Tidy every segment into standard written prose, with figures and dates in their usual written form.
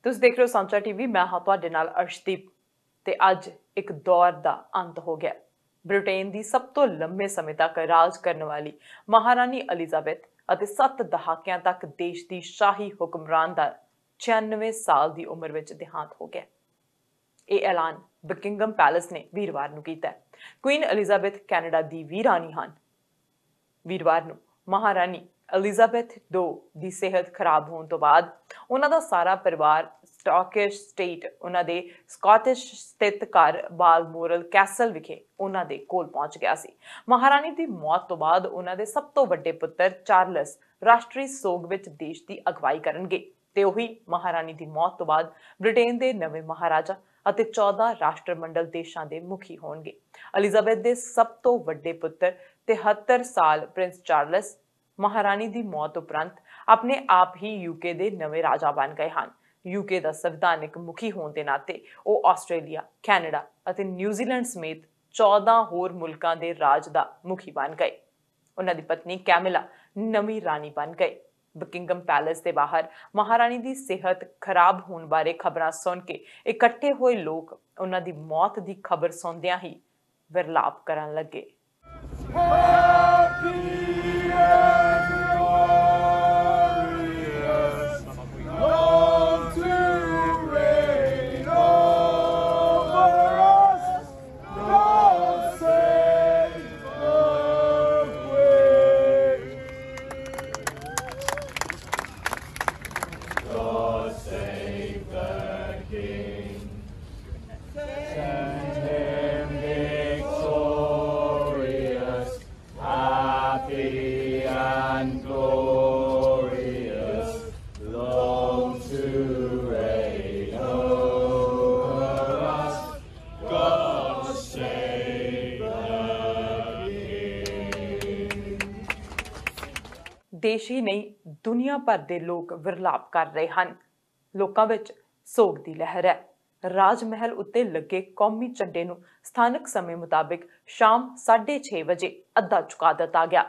ਤੁਸੀਂ ਦੇਖ ਰਹੇ ਹੋ ਸਾਂਚਾ ਟੀਵੀ। ਮੈਂ ਹਾਂ ਤੁਹਾਡੇ ਨਾਲ ਅਰਸ਼ਦੀਪ ਤੇ ਅੱਜ ਇੱਕ ਦੌਰ ਦਾ ਅੰਤ ਹੋ ਗਿਆ। ਬ੍ਰਿਟੇਨ ਦੀ ਸਭ ਤੋਂ ਲੰਮੇ ਸਮੇਂ ਤੱਕ ਰਾਜ ਕਰਨ ਵਾਲੀ ਮਹਾਰਾਣੀ ਐਲਿਜ਼ਾਬੈਥ ਅਤੇ 7 ਦਹਾਕਿਆਂ ਤੱਕ ਦੇਸ਼ ਦੀ ਸ਼ਾਹੀ ਹੁਕਮਰਾਨ ਦਾ 96 ਸਾਲ ਦੀ ਉਮਰ ਵਿੱਚ ਦੇਹਾਂਤ ਹੋ ਗਿਆ। ਇਹ ਐਲਾਨ ਬਕਿੰਗਮ ਪੈਲੇਸ ਨੇ ਵੀਰਵਾਰ ਨੂੰ ਕੀਤਾ। ਕੁਈਨ ਐਲਿਜ਼ਾਬੈਥ ਕੈਨੇਡਾ ਦੀ ਵੀ ਰਾਣੀ ਹਨ। ਵੀਰਵਾਰ ਨੂੰ ਮਹਾਰਾਣੀ ਐਲਿਜ਼ਾਬੈਥ II ਦੀ ਸਿਹਤ ਖਰਾਬ ਹੋਣ ਤੋਂ ਬਾਅਦ ਉਹਨਾਂ ਦਾ ਸਾਰਾ ਪਰਿਵਾਰ ਸਕਾਟਿਸ਼ ਸਟੇਟ ਉਹਨਾਂ ਦੇ ਸਕਾਟਿਸ਼ ਸਥਿਤ ਘਰ ਬਾਲਮੋਰਲ ਕੈਸਲ ਵਿਖੇ ਉਹਨਾਂ ਦੇ ਕੋਲ ਪਹੁੰਚ ਗਿਆ ਸੀ। ਮਹਾਰਾਣੀ ਦੀ ਮੌਤ ਤੋਂ ਬਾਅਦ ਉਹਨਾਂ ਦੇ ਸਭ ਤੋਂ ਵੱਡੇ ਪੁੱਤਰ ਚਾਰਲਸ ਰਾਸ਼ਟਰੀ ਸੋਗ ਵਿੱਚ ਦੇਸ਼ ਦੀ ਅਗਵਾਈ ਕਰਨਗੇ ਤੇ ਉਹੀ ਮਹਾਰਾਣੀ ਦੀ ਮੌਤ ਤੋਂ ਬਾਅਦ ਬ੍ਰਿਟੇਨ ਦੇ ਨਵੇਂ ਮਹਾਰਾਜਾ ਅਤੇ 14 ਰਾਸ਼ਟਰਮੰਡਲ ਦੇਸ਼ਾਂ ਦੇ ਮੁਖੀ ਹੋਣਗੇ। ਐਲਿਜ਼ਾਬੈਥ ਦੇ ਸਭ ਤੋਂ ਵੱਡੇ ਪੁੱਤਰ 73 ਸਾਲ ਪ੍ਰਿੰਸ ਚਾਰਲਸ ਮਹਾਰਾਣੀ ਦੀ ਮੌਤ ਉਪਰੰਤ ਆਪਣੇ ਆਪ ਹੀ ਯੂਕੇ ਦੇ ਨਵੇਂ ਰਾਜਾ ਬਣ ਗਏ ਹਨ। ਯੂਕੇ ਦਾ ਸੰਵਿਧਾਨਿਕ ਮੁਖੀ ਹੋਣ ਦੇ ਨਾਤੇ ਉਹ ਆਸਟ੍ਰੇਲੀਆ, ਕੈਨੇਡਾ ਅਤੇ ਨਿਊਜ਼ੀਲੈਂਡ ਸਮੇਤ 14 ਹੋਰ ਮੁਲਕਾਂ ਦੇ ਰਾਜ ਦਾ ਮੁਖੀ ਬਣ ਗਏ। ਉਹਨਾਂ ਦੀ ਪਤਨੀ ਕੈਮਿਲਾ ਨਵੀਂ ਰਾਣੀ ਬਣ ਗਏ। ਬਕਿੰਗਮ ਪੈਲੇਸ ਦੇ ਬਾਹਰ ਮਹਾਰਾਣੀ ਦੀ ਸਿਹਤ ਖਰਾਬ ਹੋਣ ਬਾਰੇ ਖਬਰਾਂ ਸੁਣ ਕੇ ਇਕੱਠੇ ਹੋਏ ਲੋਕ ਉਹਨਾਂ ਦੀ ਮੌਤ ਦੀ ਖਬਰ ਸੁਣਦਿਆਂ ਹੀ ਵਿਰਲਾਪ ਕਰਨ ਲੱਗੇ। ਦੇਸ਼ ਹੀ ਨਹੀਂ, ਦੁਨੀਆ ਭਰ ਦੇ ਲੋਕ ਵਿਰਲਾਪ ਕਰ ਰਹੇ ਹਨ। ਲੋਕਾਂ ਵਿੱਚ ਸੋਗ ਦੀ ਲਹਿਰ ਹੈ। ਰਾਜ ਮਹਿਲ ਉੱਤੇ ਲੱਗੇ ਕੌਮੀ ਝੰਡੇ ਨੂੰ ਸਥਾਨਕ ਸਮੇਂ ਮੁਤਾਬਿਕ ਸ਼ਾਮ 6:30 ਵਜੇ ਅੱਧਾ ਝੁਕਾ ਦਿੱਤਾ ਗਿਆ।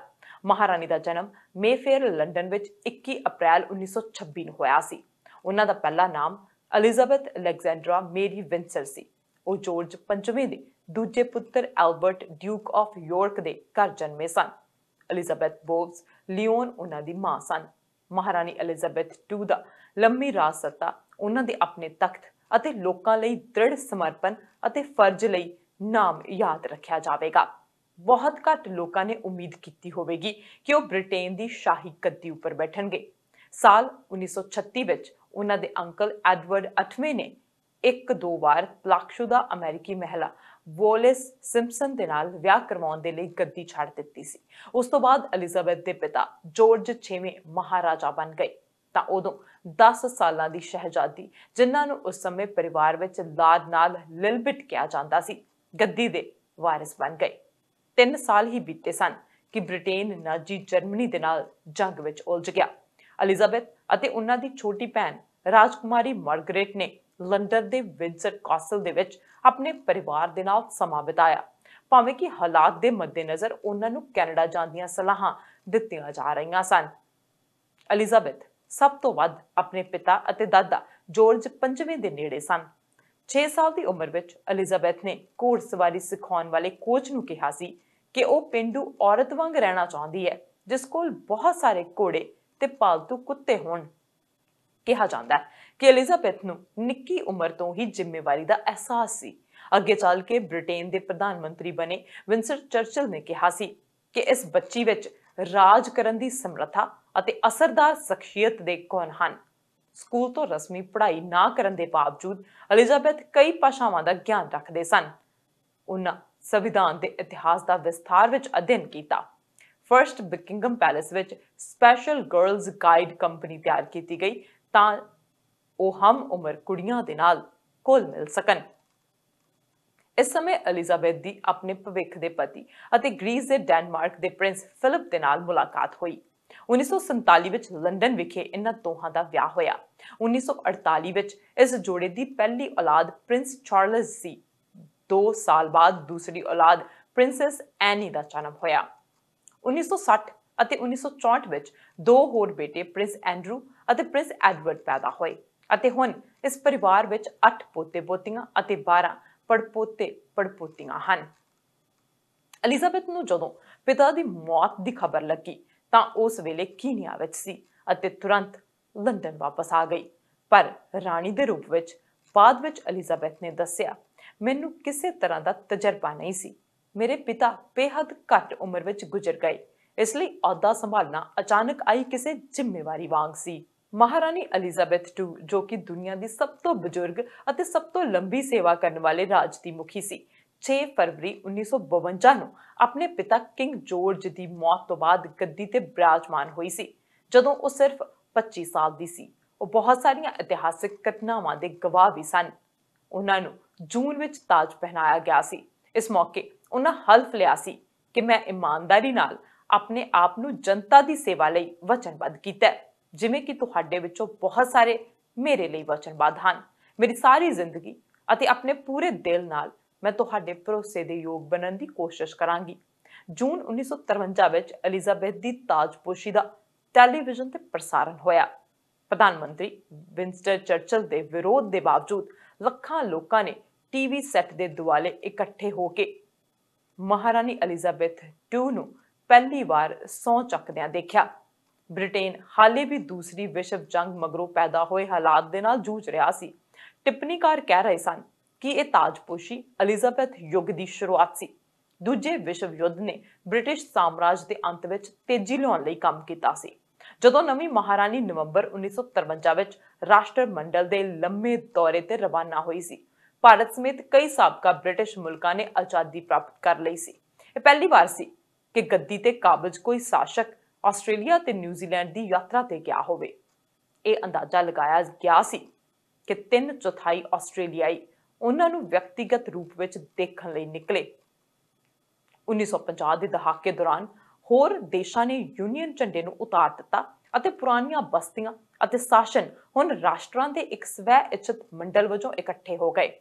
ਮਹਾਰਾਣੀ ਦਾ ਜਨਮ ਮੇਫੇਅਰ ਲੰਡਨ ਵਿੱਚ 21 ਅਪ੍ਰੈਲ 1926 ਨੂੰ ਹੋਇਆ ਸੀ। ਉਹਨਾਂ ਦਾ ਪਹਿਲਾ ਨਾਮ ਐਲਿਜ਼ਾਬੈਥ ਅਲੈਗਜ਼ੈਂਡਰਾ ਮੇਰੀ ਵਿੰਸਰ ਸੀ। ਉਹ ਜਾਰਜ ਪੰਜਵੇਂ ਦੇ ਦੂਜੇ ਪੁੱਤਰ ਐਲਬਰਟ ਡਿਊਕ ਆਫ ਯਾਰਕ ਦੇ ਘਰ ਜਨਮੇ ਸਨ। ਐਲਿਜ਼ਾਬੈਥ ਬੋਵਜ਼ ਲਿਓਨ ਉਹਨਾਂ ਦੀ ਮਾਂ ਸਨ। ਮਹਾਰਾਣੀ ਐਲਿਜ਼ਾਬੈਥ II ਦਾ ਲੰਮੀ ਰਾਜ ਸੱਤਾ ਉਹਨਾਂ ਦੇ ਆਪਣੇ ਤਖਤ ਅਤੇ ਲੋਕਾਂ ਲਈ ਦ੍ਰਿੜ ਸਮਰਪਣ ਅਤੇ ਫਰਜ਼ ਲਈ ਨਾਮ ਯਾਦ ਰੱਖਿਆ ਜਾਵੇਗਾ। ਬਹੁਤ ਘੱਟ ਲੋਕਾਂ ਨੇ ਉਮੀਦ ਕੀਤੀ ਹੋਵੇਗੀ ਕਿ ਉਹ ਬ੍ਰਿਟੇਨ ਦੀ ਸ਼ਾਹੀ ਗੱਦੀ ਉੱਪਰ ਬੈਠਣਗੇ। ਸਾਲ 1936 ਵਿੱਚ ਉਹਨਾਂ ਦੇ ਅੰਕਲ ਐਡਵਰਡ 8ਵੇਂ ਨੇ 1-2 ਵਾਰ ਤਲਾਕਸ਼ੁਦਾ ਅਮਰੀਕੀ ਮਹਿਲਾ ਵੋਲਿਸ ਸਿੰਪਸਨ ਦੇ ਨਾਲ ਵਿਆਹ ਕਰਵਾਉਣ ਦੇ ਲਈ ਗੱਦੀ ਛੱਡ ਦਿੱਤੀ ਸੀ। ਉਸ ਤੋਂ ਬਾਅਦ ਐਲਿਜ਼ਾਬੈਥ ਦੇ ਪਿਤਾ ਜਾਰਜ 6ਵੇਂ ਮਹਾਰਾਜਾ ਬਣ ਗਏ ਤਾਂ ਉਦੋਂ 10 ਸਾਲਾਂ ਦੀ ਸ਼ਹਿਜ਼ਾਦੀ, ਜਿਨ੍ਹਾਂ ਨੂੰ ਉਸ ਸਮੇਂ ਪਰਿਵਾਰ ਵਿੱਚ ਲਾਡ ਨਾਲ ਲਿਲਬਿਟ ਕਿਹਾ ਜਾਂਦਾ ਸੀ, ਗੱਦੀ ਦੇ ਵਾਰਿਸ ਬਣ ਗਏ। 3 ਸਾਲ ਹੀ ਬੀਤੇ ਸਨ ਕਿ ਬ੍ਰਿਟੇਨ ਨਾਜ਼ੀ ਜਰਮਨੀ ਦੇ ਨਾਲ ਜੰਗ ਵਿੱਚ ਉਲਝ ਗਿਆ। ਐਲਿਜ਼ਾਬੈਥ ਅਤੇ ਉਹਨਾਂ ਦੀ ਛੋਟੀ ਭੈਣ ਰਾਜਕੁਮਾਰੀ ਮਾਰਗਰੇਟ ਨੇ ਲੰਡਨ ਦੇ ਵਿੰਸਰ ਕਾਸਲ ਦੇ ਵਿੱਚ ਆਪਣੇ ਪਰਿਵਾਰ ਦੇ ਨਾਲ ਸਮਾਂ ਬਿਤਾਇਆ। ਭਾਵੇਂ ਕਿ ਹਾਲਾਤ ਦੇ ਮੱਦੇਨਜ਼ਰ ਉਹਨਾਂ ਨੂੰ ਕੈਨੇਡਾ ਜਾਣ ਦੀਆਂ ਸਲਾਹਾਂ ਦਿੱਤੀਆਂ ਜਾ ਰਹੀਆਂ ਸਨ। ਐਲਿਜ਼ਾਬੈਥ ਸਭ ਤੋਂ ਵੱਧ ਆਪਣੇ ਪਿਤਾ ਅਤੇ ਦਾਦਾ ਜਾਰਜ 5ਵੇਂ ਦੇ ਨੇੜੇ ਸਨ। 6 ਸਾਲ ਦੀ ਉਮਰ ਵਿੱਚ ਐਲਿਜ਼ਾਬੈਥ ਨੇ ਘੋੜਸਵਾਰੀ ਸਿਖਾਉਣ ਵਾਲੇ ਕੋਚ ਨੂੰ ਕਿਹਾ ਸੀ ਕਿ ਉਹ ਪੇਂਡੂ ਔਰਤ ਵਾਂਗ ਰਹਿਣਾ ਚਾਹੁੰਦੀ ਹੈ, ਜਿਸ ਕੋਲ ਬਹੁਤ ਸਾਰੇ ਘੋੜੇ ਤੇ ਪਾਲਤੂ ਕੁੱਤੇ ਹੋਣ। ਕਿਹਾ ਜਾਂਦਾ ਹੈ ਕਿ ਐਲਿਜ਼ਾਬੈਥ ਨੂੰ ਨਿੱਕੀ ਉਮਰ ਤੋਂ ਹੀ ਜ਼ਿੰਮੇਵਾਰੀ ਦਾ ਅਹਿਸਾਸ ਸੀ। ਅੱਗੇ ਚੱਲ ਕੇ ਬ੍ਰਿਟੇਨ ਦੇ ਪ੍ਰਧਾਨ ਮੰਤਰੀ ਬਣੇ ਵਿੰਸਟਨ ਚਰਚਿਲ ਨੇ ਕਿਹਾ ਸੀ ਕਿ ਇਸ ਬੱਚੀ ਵਿੱਚ ਰਾਜ ਕਰਨ ਦੀ ਸਮਰੱਥਾ ਅਤੇ ਅਸਰਦਾਰ ਸ਼ਖਸੀਅਤ ਦੇ ਗੁਣ ਹਨ। ਸਕੂਲ ਤੋਂ ਰਸਮੀ ਪੜ੍ਹਾਈ ਨਾ ਕਰਨ ਦੇ ਬਾਵਜੂਦ ਐਲਿਜ਼ਾਬੈਥ ਕਈ ਭਾਸ਼ਾਵਾਂ ਦਾ ਗਿਆਨ ਰੱਖਦੇ ਸਨ। ਉਹਨਾਂ ਸੰਵਿਧਾਨ ਦੇ ਇਤਿਹਾਸ ਦਾ ਵਿਸਥਾਰ ਵਿੱਚ ਅਧਿਐਨ ਕੀਤਾ। ਫਰਸਟ ਬਕਿੰਗਮ ਪੈਲੇਸ ਵਿੱਚ ਸਪੈਸ਼ਲ ਗਰਲਜ਼ ਗਾਈਡ ਕੰਪਨੀ ਤਿਆਰ ਕੀਤੀ ਗਈ ਤਾਂ ਉਹ ਹਮ ਉਮਰ ਕੁੜੀਆਂ ਦੇ ਨਾਲ ਘੁਲ ਮਿਲ ਸਕਣ। ਇਸ ਸਮੇਂ ਐਲਿਜ਼ਾਬੈਥ ਦੀ ਆਪਣੇ ਭਵਿੱਖ ਦੇ ਪਤੀ ਅਤੇ ਗ੍ਰੀਸ ਦੇ ਡੈਨਮਾਰਕ ਦੇ ਪ੍ਰਿੰਸ ਫਿਲਿਪ ਦੇ ਨਾਲ ਮੁਲਾਕਾਤ ਹੋਈ। 1947 ਵਿੱਚ ਲੰਡਨ ਵਿਖੇ ਇਹਨਾਂ ਦੋਹਾਂ ਦਾ ਵਿਆਹ ਹੋਇਆ। 1948 ਵਿੱਚ ਇਸ ਜੋੜੇ ਦੀ ਪਹਿਲੀ ਔਲਾਦ ਪ੍ਰਿੰਸ ਚਾਰਲਸ ਸੀ। 2 ਸਾਲ ਬਾਅਦ ਦੂਸਰੀ ਔਲਾਦ ਪ੍ਰਿੰਸੈਸ ਐਨੀ ਦਾ ਜਨਮ ਹੋਇਆ। 1960 ਅਤੇ 1964 ਵਿੱਚ 2 ਹੋਰ ਬੇਟੇ ਪ੍ਰਿੰਸ ਐਂਡਰੂ ਅਤੇ ਪ੍ਰਿੰਸ ਐਡਵਰਡ ਪੈਦਾ ਹੋਏ ਅਤੇ ਹੁਣ ਇਸ ਪਰਿਵਾਰ ਵਿੱਚ 8 ਪੋਤੇ ਪੋਤੀਆਂ ਅਤੇ 12 ਪੜਪੋਤੇ ਪੜਪੋਤੀਆਂ ਹਨ। ਐਲਿਜ਼ਾਬੈਥ ਨੂੰ ਜਦੋਂ ਪਿਤਾ ਦੀ ਮੌਤ ਦੀ ਖਬਰ ਲੱਗੀ ਤਾਂ ਉਸ ਵੇਲੇ ਕੀਨੀਆ ਵਿੱਚ ਸੀ ਅਤੇ ਤੁਰੰਤ ਲੰਡਨ ਵਾਪਸ ਆ ਗਈ। ਪਰ ਰਾਣੀ ਦੇ ਰੂਪ ਵਿੱਚ ਬਾਅਦ ਵਿੱਚ ਐਲਿਜ਼ਾਬੈਥ ਨੇ ਦੱਸਿਆ, ਮੈਨੂੰ ਕਿਸੇ ਤਰ੍ਹਾਂ ਦਾ ਤਜਰਬਾ ਨਹੀਂ ਸੀ। ਮੇਰੇ ਪਿਤਾ ਬੇਹੱਦ ਘੱਟ ਉਮਰ ਵਿੱਚ ਗੁਜ਼ਰ ਗਏ, ਇਸ ਲਈ ਅਹੁਦਾ ਸੰਭਾਲਣਾ ਅਚਾਨਕ ਆਈ ਕਿਸੇ ਜ਼ਿੰਮੇਵਾਰੀ ਵਾਂਗ ਸੀ। ਮਹਾਰਾਣੀ ਐਲਿਜ਼ਾਬੈਥ II, ਜੋ ਕਿ ਦੁਨੀਆ ਦੀ ਸਭ ਤੋਂ ਬਜ਼ੁਰਗ ਅਤੇ ਸਭ ਤੋਂ ਲੰਬੀ ਸੇਵਾ ਕਰਨ ਵਾਲੇ ਰਾਜ ਦੀ ਮੁਖੀ ਸੀ, 6 ਫਰਵਰੀ 1952 ਨੂੰ ਆਪਣੇ ਪਿਤਾ ਕਿੰਗ ਜੋਰਜ ਦੀ ਮੌਤ ਤੋਂ ਬਾਅਦ ਗੱਦੀ ਤੇ ਬਿਰਾਜਮਾਨ ਹੋਈ ਸੀ। ਜਦੋਂ ਉਹ ਸਿਰਫ 25 ਸਾਲ ਦੀ ਸੀ, ਉਹ ਬਹੁਤ ਸਾਰੀਆਂ ਇਤਿਹਾਸਿਕ ਘਟਨਾਵਾਂ ਦੇ ਗਵਾਹ ਵੀ ਸਨ। ਉਹਨਾਂ ਨੂੰ ਜੂਨ ਵਿੱਚ ਤਾਜ ਪਹਿਨਾਇਆ ਗਿਆ ਸੀ। ਇਸ ਮੌਕੇ ਉਹਨਾਂ ਹਲਫ ਲਿਆ ਸੀ ਕਿ ਮੈਂ ਇਮਾਨਦਾਰੀ ਨਾਲ ਆਪਣੇ ਆਪ ਨੂੰ ਜਨਤਾ ਦੀ ਸੇਵਾ ਲਈ ਵਚਨਬੱਧ ਕੀਤਾ ਹੈ, ਜਿਵੇਂ ਕਿ ਤੁਹਾਡੇ ਵਿੱਚੋਂ ਬਹੁਤ ਸਾਰੇ ਮੇਰੇ ਲਈ ਵਚਨਬੱਧ ਹਨ। ਮੇਰੀ ਸਾਰੀ ਜ਼ਿੰਦਗੀ ਅਤੇ ਆਪਣੇ ਪੂਰੇ ਦਿਲ ਨਾਲ ਮੈਂ ਤੁਹਾਡੇ ਭਰੋਸੇ ਦੇ ਯੋਗ ਬਣਨ ਦੀ ਕੋਸ਼ਿਸ਼ ਕਰਾਂਗੀ। ਜੂਨ 1953 ਵਿੱਚ ਐਲਿਜ਼ਾਬੈਥ ਦੀ ਤਾਜਪੋਸ਼ੀ ਦਾ ਟੈਲੀਵਿਜ਼ਨ ਤੇ ਪ੍ਰਸਾਰਣ ਹੋਇਆ। ਪ੍ਰਧਾਨ ਮੰਤਰੀ ਵਿੰਸਟਨ ਚਰਚਿਲ ਦੇ ਵਿਰੋਧ ਦੇ ਬਾਵਜੂਦ ਲੱਖਾਂ ਲੋਕਾਂ ਨੇ ਟੀਵੀ ਸੈੱਟ ਦੇ ਦੁਆਲੇ ਇਕੱਠੇ ਹੋ ਕੇ ਮਹਾਰਾਣੀ ਐਲਿਜ਼ਾਬੈਥ II ਨੂੰ ਪਹਿਲੀ ਵਾਰ ਸਹੁੰ ਚੱਕਦਿਆਂ ਦੇਖਿਆ। ਬ੍ਰਿਟੇਨ ਹਾਲੇ ਵੀ ਦੂਸਰੀ ਵਿਸ਼ਵ ਜੰਗ ਮਗਰੋਂ ਪੈਦਾ ਹੋਏ ਹਾਲਾਤ ਦੇ ਨਾਲ ਜੂਝ ਰਿਹਾ ਸੀ। ਟਿੱਪਣੀਕਾਰ ਕਹਿ ਰਹੇ ਸਨ ਕਿ ਇਹ ਤਾਜਪੋਸ਼ੀ ਐਲਿਜ਼ਾਬੈਥ ਯੁੱਗ ਦੀ ਸ਼ੁਰੂਆਤ ਸੀ। ਦੂਜੇ ਵਿਸ਼ਵ ਯੁੱਧ ਨੇ ਬ੍ਰਿਟਿਸ਼ ਸਾਮਰਾਜ ਦੇ ਅੰਤ ਵਿੱਚ ਤੇਜ਼ੀ ਲਿਆਉਣ ਲਈ ਕੰਮ ਕੀਤਾ ਸੀ। ਜਦੋਂ ਨਵੀਂ ਮਹਾਰਾਣੀ ਨਵੰਬਰ 1953 ਵਿੱਚ ਰਾਸ਼ਟਰਮੰਡਲ ਦੇ ਲੰਮੇ ਦੌਰੇ ਤੇ ਰਵਾਨਾ ਹੋਈ ਸੀ, ਭਾਰਤ ਸਮੇਤ ਕਈ ਸਾਬਕਾ ਬ੍ਰਿਟਿਸ਼ ਮੁਲਕਾਂ ਨੇ ਆਜ਼ਾਦੀ ਪ੍ਰਾਪਤ ਕਰ ਲਈ ਸੀ। ਇਹ ਪਹਿਲੀ ਵਾਰ ਸੀ ਕਿ ਗੱਦੀ ਤੇ ਕਾਬਜ਼ ਕੋਈ ਸ਼ਾਸਕ ਆਸਟ੍ਰੇਲੀਆ ਤੇ ਨਿਊਜ਼ੀਲੈਂਡ ਦੀ ਯਾਤਰਾ ਤੇ ਗਿਆ ਹੋਵੇ। ਇਹ ਅੰਦਾਜ਼ਾ ਲਗਾਇਆ ਗਿਆ ਸੀ ਕਿ 3/4 ਆਸਟ੍ਰੇਲੀਆਈ ਉਹਨਾਂ ਨੂੰ ਵਿਅਕਤੀਗਤ ਰੂਪ ਵਿੱਚ ਦੇਖਣ ਲਈ ਨਿਕਲੇ। 1950 ਦੇ ਦਹਾਕੇ ਦੌਰਾਨ ਹੋਰ ਦੇਸ਼ਾਂ ਨੇ ਯੂਨੀਅਨ ਝੰਡੇ ਨੂੰ ਉਤਾਰ ਦਿੱਤਾ ਅਤੇ ਪੁਰਾਣੀਆਂ ਬਸਤੀਆਂ ਅਤੇ ਸ਼ਾਸਨ ਹੁਣ ਰਾਸ਼ਟਰਾਂ ਦੇ ਇੱਕ ਸਵੈ ਇੱਛਤ ਮੰਡਲ ਵਜੋਂ ਇਕੱਠੇ ਹੋ ਗਏ।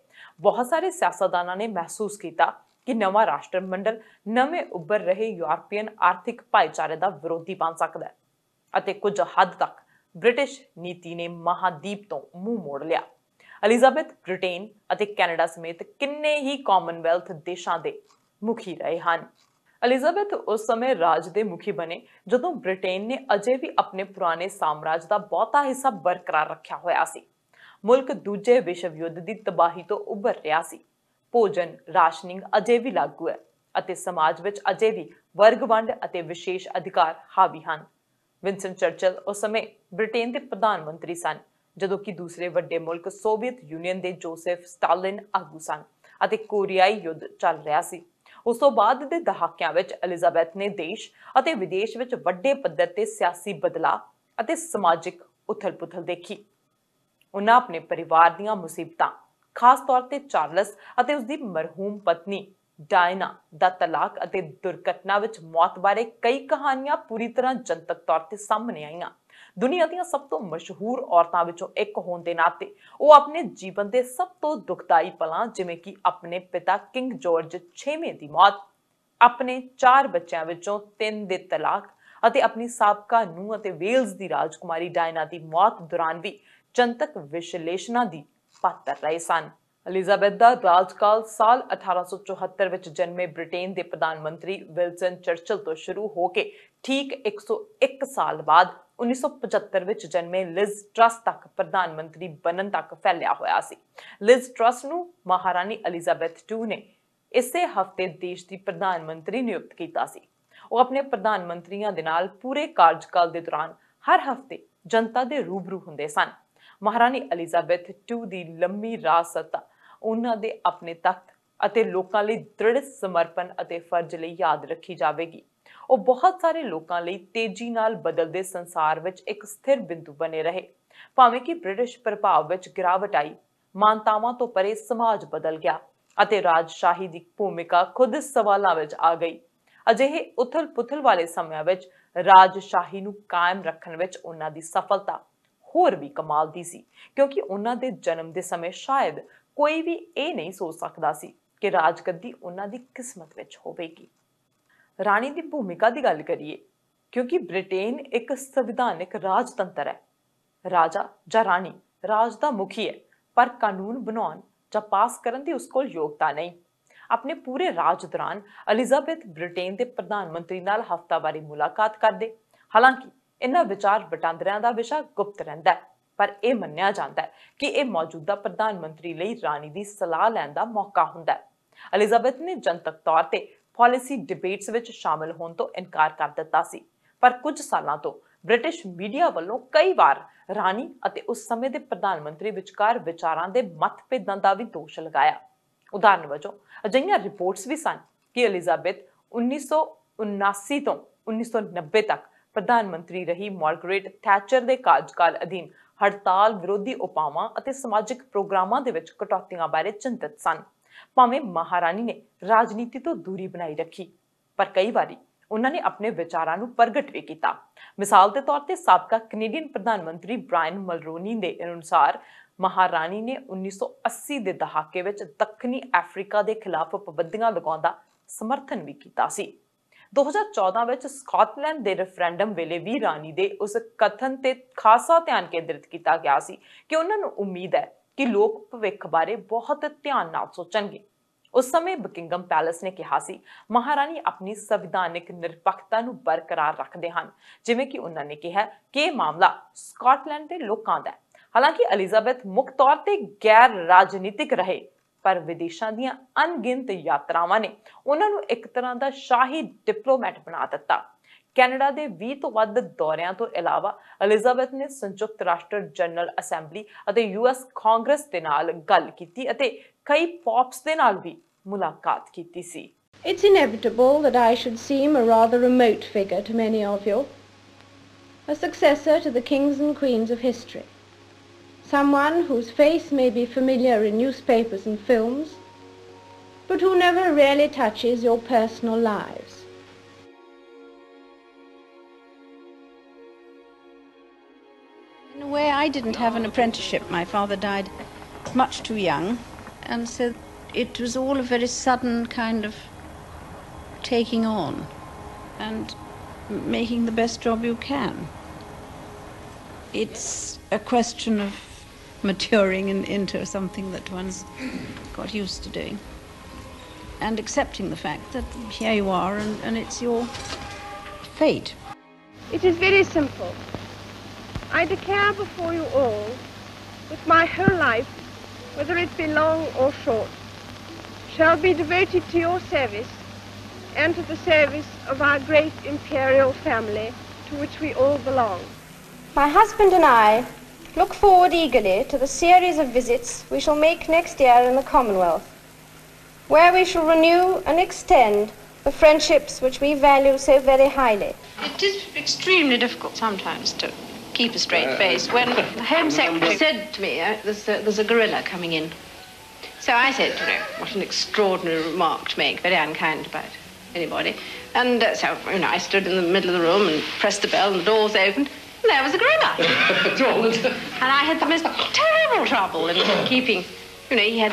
ਬਹੁਤ ਸਾਰੇ ਸਿਆਸਤਦਾਨਾਂ ਨੇ ਮਹਿਸੂਸ ਕੀਤਾ ਕਿ ਨਵਾਂ ਰਾਸ਼ਟਰ ਮੰਡਲ ਨਵੇਂ ਉੱਭਰ ਰਹੇ ਯੂਰਪੀਅਨ ਆਰਥਿਕ ਭਾਈਚਾਰੇ ਦਾ ਵਿਰੋਧੀ ਬਣ ਸਕਦਾ ਹੈ ਅਤੇ ਕੁਝ ਹੱਦ ਤੱਕ ਬ੍ਰਿਟਿਸ਼ ਨੀਤੀ ਨੇ ਮਹਾਦੀਪ ਤੋਂ ਮੂੰਹ ਮੋੜ ਲਿਆ। ਐਲਿਜ਼ਾਬੈਥ ਬ੍ਰਿਟੇਨ ਅਤੇ ਕੈਨੇਡਾ ਸਮੇਤ ਕਿੰਨੇ ਹੀ ਕਾਮਨਵੈਲਥ ਦੇਸ਼ਾਂ ਦੇ ਮੁਖੀ ਰਹੇ ਹਨ। ਐਲਿਜ਼ਾਬੈਥ ਉਸ ਸਮੇਂ ਰਾਜ ਦੇ ਮੁਖੀ ਬਣੇ ਜਦੋਂ ਬ੍ਰਿਟੇਨ ਨੇ ਅਜੇ ਵੀ ਆਪਣੇ ਪੁਰਾਣੇ ਸਾਮਰਾਜ ਦਾ ਬਹੁਤਾ ਹਿੱਸਾ ਬਰਕਰਾਰ ਰੱਖਿਆ ਹੋਇਆ ਸੀ। ਮੁਲਕ ਦੂਜੇ ਵਿਸ਼ਵ ਯੁੱਧ ਦੀ ਤਬਾਹੀ ਤੋਂ ਉੱਭਰ ਰਿਹਾ ਸੀ। ਭੋਜਨ ਰਾਸ਼ਨਿੰਗ ਅਜੇ ਵੀ ਲਾਗੂ ਹੈ ਅਤੇ ਸਮਾਜ ਵਿੱਚ ਅਜੇ ਵੀ ਵਰਗ ਵੰਡ ਅਤੇ ਵਿਸ਼ੇਸ਼ ਅਧਿਕਾਰ ਹਾਵੀ ਹਨ। ਵਿੰਸਟਨ ਚਰਚਿਲ ਉਸ ਸਮੇਂ ਬ੍ਰਿਟੇਨ ਦੇ ਪ੍ਰਧਾਨ ਮੰਤਰੀ ਸਨ, ਜਦੋਂ ਕਿ ਦੂਸਰੇ ਵੱਡੇ ਮੁਲਕ ਸੋਵੀਅਤ ਯੂਨੀਅਨ ਦੇ ਜੋਸੇਫ ਸਟਾਲਿਨ ਆਗੂ ਸਨ ਅਤੇ ਕੋਰੀਆਈ ਯੁੱਧ ਚੱਲ ਰਿਹਾ ਸੀ। ਉਸ ਤੋਂ ਬਾਅਦ ਦੇ ਦਹਾਕਿਆਂ ਵਿੱਚ ਐਲਿਜ਼ਾਬੈਥ ਨੇ ਦੇਸ਼ ਅਤੇ ਵਿਦੇਸ਼ ਵਿੱਚ ਵੱਡੇ ਪੱਧਰ ਤੇ ਸਿਆਸੀ ਬਦਲਾਅ ਅਤੇ ਸਮਾਜਿਕ ਉਥਲ-ਪੁਥਲ ਦੇਖੀ। ਉਹਨਾਂ ਆਪਣੇ ਪਰਿਵਾਰ ਦੀਆਂ ਮੁਸੀਬਤਾਂ, ਖਾਸ ਤੌਰ ਤੇ ਚਾਰਲਸ ਅਤੇ ਉਸਦੀ ਮਰਹੂਮ ਪਤਨੀ ਡਾਇਨਾ ਦਾ ਤਲਾਕ ਅਤੇ ਦੁਰਘਟਨਾ ਵਿੱਚ ਮੌਤ ਬਾਰੇ ਕਈ ਕਹਾਣੀਆਂ ਪੂਰੀ ਤਰ੍ਹਾਂ ਜਨਤਕ ਤੌਰ ਤੇ ਸਾਹਮਣੇ ਆਈਆਂ। ਦੁਨੀਆ ਦੀਆਂ ਸਭ ਤੋਂ ਮਸ਼ਹੂਰ ਔਰਤਾਂ ਵਿੱਚੋਂ ਇੱਕ ਹੋਣ ਦੇ ਨਾਤੇ ਉਹ ਆਪਣੇ ਜੀਵਨ ਦੇ ਸਭ ਤੋਂ ਦੁਖਦਾਈ ਪਲਾਂ, ਜਿਵੇਂ ਕਿ ਆਪਣੇ ਪਿਤਾ ਕਿੰਗ ਜਾਰਜ 6ਵੇਂ ਦੀ ਮੌਤ, ਆਪਣੇ 4 ਬੱਚਿਆਂ ਵਿੱਚੋਂ 3 ਦੇ ਤਲਾਕ ਅਤੇ ਆਪਣੀ ਸਾਬਕਾ ਨੂੰਹ ਅਤੇ ਵੇਲਜ਼ ਦੀ ਰਾਜਕੁਮਾਰੀ ਡਾਇਨਾ ਦੀ ਮੌਤ ਦੌਰਾਨ ਵੀ ਜਨਤਕ ਵਿਸ਼ਲੇਸ਼ਣਾਂ ਦੀ ਪਾਤਰ ਰਹੇ ਸਨ। ਐਲਿਜ਼ਾਬੈਥ ਦਾ ਰਾਜਕਾਲ ਸਾਲ 1874 ਵਿੱਚ ਜਨਮੇ ਬ੍ਰਿਟੇਨ ਦੇ ਪ੍ਰਧਾਨ ਮੰਤਰੀ ਵਿੰਸਟਨ ਚਰਚਿਲ ਤੋਂ ਸ਼ੁਰੂ ਹੋ ਕੇ ਠੀਕ 101 ਸਾਲ ਬਾਅਦ 1975 ਵਿੱਚ ਜਨਮੇ ਲਿਜ਼ ਟਰਸ ਤੱਕ ਪ੍ਰਧਾਨ ਮੰਤਰੀ ਬਣਨ ਤੱਕ ਫੈਲਿਆ ਹੋਇਆ ਸੀ। ਲਿਜ਼ ਟਰਸ ਨੂੰ ਮਹਾਰਾਣੀ ਐਲਿਜ਼ਾਬੈਥ II ਨੇ ਇਸੇ ਹਫ਼ਤੇ ਦੇਸ਼ ਦੀ ਪ੍ਰਧਾਨ ਮੰਤਰੀ ਨਿਯੁਕਤ ਕੀਤਾ ਸੀ। ਉਹ ਆਪਣੇ ਪ੍ਰਧਾਨ ਮੰਤਰੀਆਂ ਦੇ ਨਾਲ ਪੂਰੇ ਕਾਰਜਕਾਲ ਦੇ ਦੌਰਾਨ ਹਰ ਹਫ਼ਤੇ ਜਨਤਾ ਦੇ ਰੂਬਰੂ ਹੁੰਦੇ ਸਨ। ਮਹਾਰਾਣੀ ਐਲਿਜ਼ਾਬੈਥ II ਦੀ ਲੰਮੀ ਰਾਜਸੱਤਾ ਉਹਨਾਂ ਦੇ ਆਪਣੇ ਤਖਤ ਅਤੇ ਲੋਕਾਂ ਲਈ ਦ੍ਰਿੜ ਸਮਰਪਣ ਅਤੇ ਫਰਜ਼ ਲਈ ਯਾਦ ਰੱਖੀ ਜਾਵੇਗੀ। ਉਹ ਬਹੁਤ ਸਾਰੇ ਲੋਕਾਂ ਲਈ ਤੇਜ਼ੀ ਨਾਲ ਬਦਲਦੇ ਸੰਸਾਰ ਵਿੱਚ ਇੱਕ ਸਥਿਰ ਬਿੰਦੂ ਬਣੇ ਰਹੇ। ਭਾਵੇਂ ਕਿ ਬ੍ਰਿਟਿਸ਼ ਪ੍ਰਭਾਵ ਵਿੱਚ ਗਿਰਾਵਟ ਆਈ, ਮਾਨਤਾਵਾਂ ਤੋਂ ਪਰੇ ਸਮਾਜ ਬਦਲ ਗਿਆ ਅਤੇ ਰਾਜਸ਼ਾਹੀ ਦੀ ਭੂਮਿਕਾ ਖੁਦ ਸਵਾਲਾਂ ਵਿੱਚ ਆ ਗਈ। ਅਜਿਹੇ ਉਥਲ-ਪੁਥਲ ਵਾਲੇ ਸਮਿਆਂ ਵਿੱਚ ਰਾਜਸ਼ਾਹੀ ਨੂੰ ਕਾਇਮ ਰੱਖਣ ਵਿੱਚ ਉਹਨਾਂ ਦੀ ਸਫਲਤਾ ਹੋਰ ਵੀ ਕਮਾਲ ਦੀ ਸੀ, ਕਿਉਂਕਿ ਉਹਨਾਂ ਦੇ ਜਨਮ ਦੇ ਸਮੇਂ ਸ਼ਾਇਦ ਕੋਈ ਵੀ ਇਹ ਨਹੀਂ ਸੋਚ ਸਕਦਾ ਸੀ ਕਿ ਰਾਜਗੱਦੀ ਉਹਨਾਂ ਦੀ ਕਿਸਮਤ ਵਿੱਚ ਹੋਵੇਗੀ। ਰਾਣੀ ਦੀ ਭੂਮਿਕਾ ਦੀ ਗੱਲ ਕਰੀਏ, ਕਿਉਂਕਿ ਬ੍ਰਿਟੇਨ ਇੱਕ ਸੰਵਿਧਾਨਿਕ ਰਾਜਤੰਤਰ ਹੈ। ਰਾਜਾ ਜਾਂ ਰਾਣੀ ਰਾਜ ਦਾ ਮੁਖੀ ਹੈ, ਪਰ ਕਾਨੂੰਨ ਬਣਾਉਣ ਜਾਂ ਪਾਸ ਕਰਨ ਦੀ ਉਸ ਕੋਲ ਯੋਗਤਾ ਨਹੀਂ। ਆਪਣੇ ਪੂਰੇ ਰਾਜ ਦੌਰਾਨ ਐਲਿਜ਼ਾਬੈਥ ਬ੍ਰਿਟੇਨ ਦੇ ਪ੍ਰਧਾਨ ਮੰਤਰੀ ਨਾਲ ਹਫ਼ਤਾਵਾਰੀ ਮੁਲਾਕਾਤ ਕਰਦੇ। ਹਾਲਾਂਕਿ ਇਹਨਾਂ ਵਿਚਾਰ ਵਟਾਂਦਰਿਆਂ ਦਾ ਵਿਸ਼ਾ ਗੁਪਤ ਰਹਿੰਦਾ ਹੈ, ਪਰ ਇਹ ਮੰਨਿਆ ਜਾਂਦਾ ਹੈ ਕਿ ਇਹ ਮੌਜੂਦਾ ਪ੍ਰਧਾਨ ਮੰਤਰੀ ਲਈ ਰਾਣੀ ਦੀ ਸਲਾਹ ਲੈਣ ਦਾ ਮੌਕਾ ਹੁੰਦਾ ਹੈ। ਐਲਿਜ਼ਾਬੈਥ ਨੇ ਜਨਤਕ ਤੌਰ ਤੇ ਪਾਲਿਸੀ ਡਿਬੇਟਸ ਵਿੱਚ ਸ਼ਾਮਲ ਹੋਣ ਤੋਂ ਇਨਕਾਰ ਕਰ ਦਿੱਤਾ ਸੀ, ਪਰ ਕੁਝ ਸਾਲਾਂ ਤੋਂ ਬ੍ਰਿਟਿਸ਼ ਮੀਡੀਆ ਵੱਲੋਂ ਕਈ ਵਾਰ ਰਾਣੀ ਅਤੇ ਉਸ ਸਮੇਂ ਦੇ ਪ੍ਰਧਾਨ ਮੰਤਰੀ ਵਿਚਕਾਰ ਵਿਚਾਰਾਂ ਦੇ ਮਤਭੇਦਾਂ ਦਾ ਵੀ ਦੋਸ਼ ਲਗਾਇਆ। ਉਦਾਹਰਨ ਵਜੋਂ ਅਜਿਹੀਆਂ ਰਿਪੋਰਟਸ ਵੀ ਸਨ ਕਿ ਐਲਿਜ਼ਾਬੈਥ 1979 ਤੋਂ 1990 ਤੱਕ ਪ੍ਰਧਾਨ ਮੰਤਰੀ ਰਹੀ ਮਾਰਗਰੇਟ ਥੈਚਰ ਦੇ ਕਾਰਜਕਾਲ ਅਧੀਨ ਹੜਤਾਲ ਵਿਰੋਧੀ ਉਪਾਵਾਂ ਅਤੇ ਸਮਾਜਿਕ ਪ੍ਰੋਗਰਾਮਾਂ ਦੇ ਵਿੱਚ ਕਟੌਤੀਆਂ ਬਾਰੇ ਚਿੰਤਤ ਸਨ। ਭਾਵੇਂ ਮਹਾਰਾਣੀ ਨੇ ਰਾਜਨੀਤੀ ਤੋਂ ਦੂਰੀ ਬਣਾਈ ਰੱਖੀ, ਪਰ ਕਈ ਵਾਰੀ ਉਹਨਾਂ ਨੇ ਆਪਣੇ ਵਿਚਾਰਾਂ ਨੂੰ ਪ੍ਰਗਟ ਵੀ ਕੀਤਾ। ਮਿਸਾਲ ਦੇ ਤੌਰ ਤੇ ਸਾਬਕਾ ਕੈਨੇਡੀਅਨ ਪ੍ਰਧਾਨ ਮੰਤਰੀ ਬ੍ਰਾਇਨ ਮਲਰੋਨੀ ਦੇ ਅਨੁਸਾਰ ਮਹਾਰਾਣੀ ਨੇ 1980 ਦੇ ਦਹਾਕੇ ਵਿੱਚ ਦੱਖਣੀ ਅਫਰੀਕਾ ਦੇ ਖਿਲਾਫ ਪਾਬੰਦੀਆਂ ਲਗਾਉਣ ਦਾ ਸਮਰਥਨ ਵੀ ਕੀਤਾ ਸੀ। 2014 ਵਿੱਚ ਸਕਾਟਲੈਂਡ ਦੇ ਰੈਫਰੈਂਡਮ ਵੇਲੇ ਵੀ ਰਾਣੀ ਦੇ ਉਸ ਕਥਨ ਤੇ ਖਾਸਾ ਧਿਆਨ ਕੇਂਦਰਿਤ ਕੀਤਾ ਗਿਆ ਸੀ ਕਿ ਉਹਨਾਂ ਨੂੰ ਉਮੀਦ ਹੈ ਕਿ ਲੋਕ ਭਵਿੱਖ ਬਾਰੇ ਬਹੁਤ ਧਿਆਨ ਨਾਲ ਸੋਚਣਗੇ। ਉਸ ਸਮੇਂ ਬਕਿੰਗਮ ਪੈਲੇਸ ਨੇ ਕਿਹਾ ਸੀ ਮਹਾਰਾਣੀ ਆਪਣੀ ਸੰਵਿਧਾਨਿਕ ਨਿਰਪੱਖਤਾ ਨੂੰ ਬਰਕਰਾਰ ਰੱਖਦੇ ਹਨ, ਜਿਵੇਂ ਕਿ ਉਹਨਾਂ ਨੇ ਕਿਹਾ ਕਿ ਇਹ ਮਾਮਲਾ ਸਕਾਟਲੈਂਡ ਦੇ ਲੋਕਾਂ ਦਾ ਹੈ। ਹਾਲਾਂਕਿ ਐਲਿਜ਼ਾਬੈਥ ਮੁੱਖ ਤੌਰ ਤੇ ਗੈਰ ਰਾਜਨੀਤਿਕ ਰਹੇ, ਪਰ ਵਿਦੇਸ਼ਾਂ ਦੀਆਂ ਅਣਗਿਣਤ ਯਾਤਰਾਵਾਂ ਨੇ ਉਹਨਾਂ ਨੂੰ ਇੱਕ ਤਰ੍ਹਾਂ ਦਾ ਸ਼ਾਹੀ ਡਿਪਲੋਮੈਟ ਬਣਾ ਦਿੱਤਾ। ਕੈਨੇਡਾ ਦੇ 20 ਤੋਂ ਵੱਧ ਦੌਰਿਆਂ ਤੋਂ ਇਲਾਵਾ ਐਲਿਜ਼ਾਬੈਥ ਨੇ ਸੰਯੁਕਤ ਰਾਸ਼ਟਰ ਜਨਰਲ ਅਸੈਂਬਲੀ ਅਤੇ US ਕਾਂਗਰਸ ਦੇ ਨਾਲ ਗੱਲ ਕੀਤੀ ਅਤੇ ਕਈ ਪੌਪਸ ਦੇ ਨਾਲ ਵੀ ਮੁਲਾਕਾਤ ਕੀਤੀ ਸੀ। It's inevitable that I should seem a rather remote figure to many of you, a successor to the kings and queens of history, someone whose face may be familiar in newspapers and films, but who never really touches your personal lives. In a way, I didn't have an apprenticeship. My father died much too young, and so it was all a very sudden kind of taking on and making the best job you can. It's a question of maturing into something that one's got used to doing and accepting the fact that here you are and it's your fate. It is very simple. I declare before you all that my whole life, whether it be long or short, shall be devoted to your service and to the service of our great imperial family to which we all belong. My husband and I look forward eagerly to the series of visits we shall make next year in the Commonwealth, where we shall renew and extend the friendships which we value so very highly. It is extremely difficult sometimes to keep a straight face. When the Home Secretary said to me, there's a gorilla coming in. So I said, what an extraordinary remark to make, very unkind about anybody. And so, I stood in the middle of the room and pressed the bell and the doors opened. And there was a gorilla. And I had the most terrible trouble in keeping, he had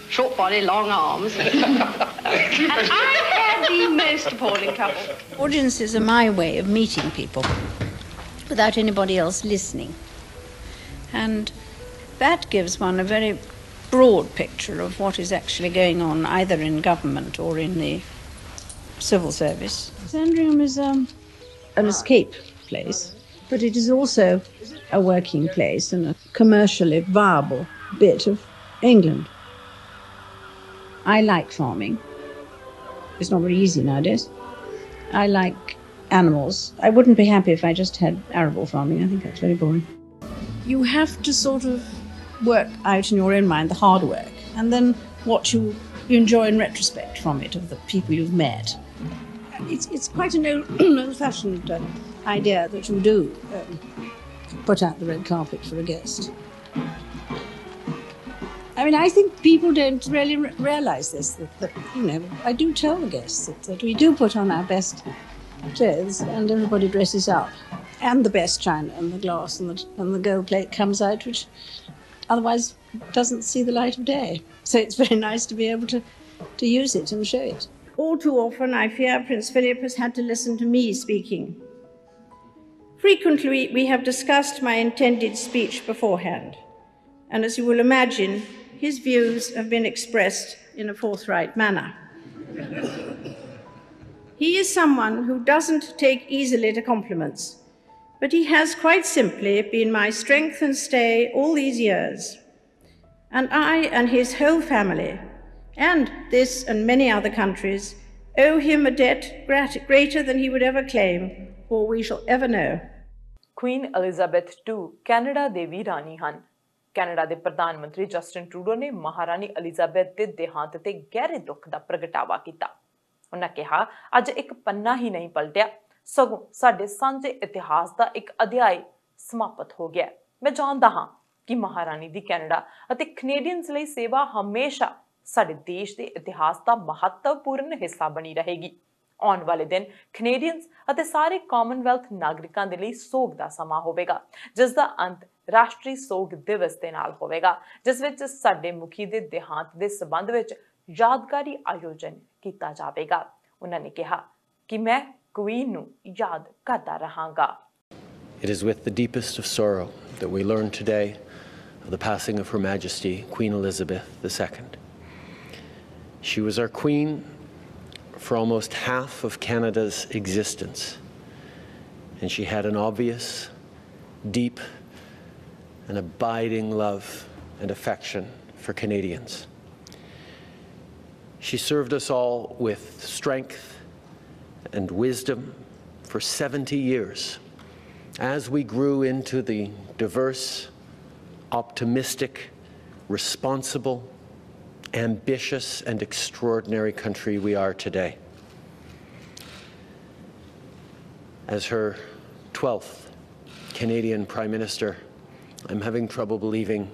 short body, long arms. And I had the most appalling trouble. Audiences are my way of meeting people without anybody else listening. And that gives one a very broad picture of what is actually going on either in government or in the civil service. Sandringham is an escape place, but it is also a working place and a commercially viable bit of England. I like farming. It's not very easy nowadays. I like animals. I wouldn't be happy if I just had arable farming. I think that's very boring. You have to sort of work out in your own mind the hard work and then what you enjoy in retrospect from it, of the people you've met. It's quite an old-fashioned idea that you do put out the red carpet for a guest. I mean, I think people don't really realise this, that I do tell the guests that we do put on our best clothes and everybody dresses up. And the best china and the glass and the gold plate comes out, which otherwise doesn't see the light of day. So it's very nice to be able to use it and show it. All too often, I fear Prince Philip has had to listen to me speaking. Frequently, we have discussed my intended speech beforehand, and as you will imagine, his views have been expressed in a forthright manner. He is someone who doesn't take easily to compliments, but he has quite simply been my strength and stay all these years. And I and his whole family, and this and many other countries, owe him a debt greater than he would ever claim or we shall ever know. Queen Elizabeth II Canada ਦੇ ਵੀ ਰਾਣੀ ਹਨ। Canada ਦੇ ਪ੍ਰਧਾਨ ਮੰਤਰੀ Justin Trudeau ਨੇ ਮਹਾਰਾਣੀ Elizabeth ਦੇ ਦੇਹਾਂਤ ਤੇ ਗਹਿਰੇ ਦੁੱਖ ਦਾ ਪ੍ਰਗਟਾਵਾ ਕੀਤਾ। ਉਹਨਾਂ ਕਿਹਾ, ਅੱਜ ਇੱਕ ਪੰਨਾ ਹੀ ਨਹੀਂ ਪਲਟਿਆ, ਸਗੋਂ ਸਾਡੇ ਸਾਂਝੇ ਇਤਿਹਾਸ ਦਾ ਇੱਕ ਅਧਿਆਇ ਸਮਾਪਤ ਹੋ ਗਿਆ। ਮੈਂ ਜਾਣਦਾ ਹਾਂ ਕਿ ਮਹਾਰਾਣੀ ਦੀ ਕੈਨੇਡਾ ਅਤੇ ਕੈਨੇਡੀਅਨਸ ਲਈ ਸੇਵਾ ਹਮੇਸ਼ਾ ਸਾਡੇ ਦੇਸ਼ ਦੇ ਇਤਿਹਾਸ ਦਾ ਮਹੱਤਵਪੂਰਨ ਹਿੱਸਾ ਬਣੀ ਰਹੇਗੀ। ਆਉਣ ਵਾਲੇ ਦਿਨ ਕੈਨੇਡੀਅਨਸ ਅਤੇ ਸਾਰੇ ਕਾਮਨਵੈਲਥ ਨਾਗਰਿਕਾਂ ਦੇ ਲਈ ਸੋਗ ਦਾ ਸਮਾਂ ਹੋਵੇਗਾ, ਜਿਸ ਦਾ ਅੰਤ ਰਾਸ਼ਟਰੀ ਸੋਗ ਦਿਵਸ ਦੇ ਨਾਲ ਹੋਵੇਗਾ, ਜਿਸ ਵਿੱਚ ਸਾਡੇ ਮੁਖੀ ਦੇ ਦੇਹਾਂਤ ਦੇ ਸੰਬੰਧ ਵਿੱਚ ਯਾਦਗਾਰੀ ਆਯੋਜਨ ਕੀਤਾ ਜਾਵੇਗਾ। ਉਹਨਾਂ ਨੇ ਕਿਹਾ ਕਿ ਮੈਂ ਕੁਈਨ ਨੂੰ ਯਾਦ ਕਰਦਾ ਰਹਾਂਗਾ। It is with the deepest of sorrow that we learn today of the passing of Her Majesty Queen Elizabeth II. She was our queen for almost half of Canada's existence, and she had an obvious, deep, and abiding love and affection for Canadians. She served us all with strength and wisdom for 70 years as we grew into the diverse, optimistic, responsible, ambitious and extraordinary country we are today. As her 12th Canadian Prime Minister, I'm having trouble believing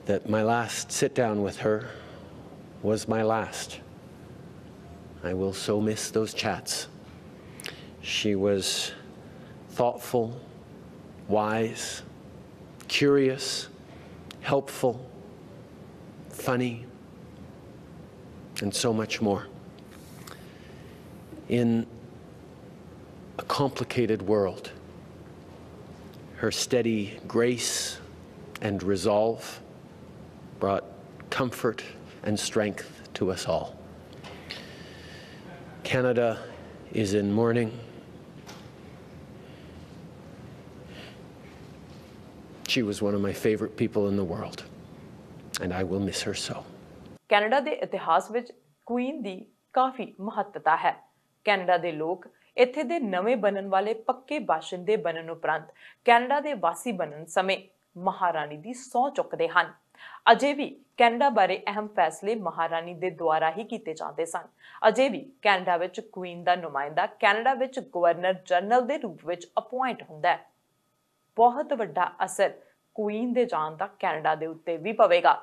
that my last sit down with her was my last. I will so miss those chats. She was thoughtful, wise, curious, helpful, funny, and so much more. In a complicated world, her steady grace and resolve brought comfort and strength to us all. Canada is in mourning. She was one of my favorite people in the world, and I will miss her so. Canada ਦੇ ਇਤਿਹਾਸ ਵਿੱਚ Queen ਦੀ ਕਾਫੀ ਮਹੱਤਤਾ ਹੈ। Canada ਦੇ ਲੋਕ ਇੱਥੇ ਦੇ ਨਵੇਂ ਬਣਨ ਵਾਲੇ ਪੱਕੇ ਬਾਸ਼ਿੰਦੇ ਬਣਨ ਉਪਰੰਤ ਕੈਨੇਡਾ ਦੇ ਵਾਸੀ ਬਣਨ ਸਮੇਂ ਮਹਾਰਾਣੀ ਦੀ ਸਹੁੰ ਚੁੱਕਦੇ ਹਨ। ਅਜੇ ਵੀ ਕੈਨੇਡਾ ਬਾਰੇ ਅਹਿਮ ਫੈਸਲੇ ਮਹਾਰਾਣੀ ਦੇ ਦੁਆਰਾ ਹੀ ਕੀਤੇ ਜਾਂਦੇ ਸਨ। ਅਜੇ ਵੀ ਕੈਨੇਡਾ ਵਿੱਚ ਕੁਈਨ ਦਾ ਨੁਮਾਇੰਦਾ ਕੈਨੇਡਾ ਵਿੱਚ ਗਵਰਨਰ ਜਨਰਲ ਦੇ ਰੂਪ ਵਿੱਚ ਅਪੁਆਇੰਟ ਹੁੰਦਾ ਹੈ। ਬਹੁਤ ਵੱਡਾ ਅਸਰ ਕੁਈਨ ਦੇ ਜਾਣ ਦਾ ਕੈਨੇਡਾ ਦੇ ਉੱਤੇ ਵੀ ਪਵੇਗਾ।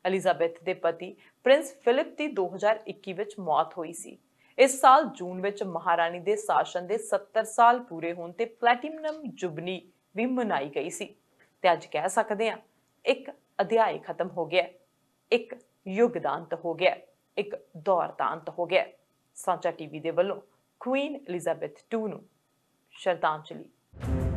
ਐਲਿਜ਼ਾਬੈਥ ਦੇ ਪਤੀ ਪ੍ਰਿੰਸ ਫਿਲਿਪ ਦੀ 2021 ਵਿੱਚ ਮੌਤ ਹੋਈ ਸੀ। ਇਸ ਸਾਲ ਜੂਨ ਵਿੱਚ ਮਹਾਰਾਣੀ ਦੇ ਸ਼ਾਸਨ ਦੇ 70 ਸਾਲ ਪੂਰੇ ਹੋਣ ਤੇ ਪਲੈਟੀਨਮ ਜੁਬਲੀ ਵੀ ਮਨਾਈ ਗਈ ਸੀ ਤੇ ਅੱਜ ਕਹਿ ਸਕਦੇ ਹਾਂ ਇੱਕ ਅਧਿਆਇ ਖਤਮ ਹੋ ਗਿਆ, ਇੱਕ ਯੁੱਗ ਦਾ ਅੰਤ ਹੋ ਗਿਆ, ਇੱਕ ਦੌਰ ਦਾ ਅੰਤ ਹੋ ਗਿਆ। ਸਾਂਝਾ ਟੀਵੀ ਦੇ ਵੱਲੋਂ ਕੁਈਨ ਐਲਿਜ਼ਾਬੈਥ II ਨੂੰ ਸ਼ਰਧਾਂਜਲੀ।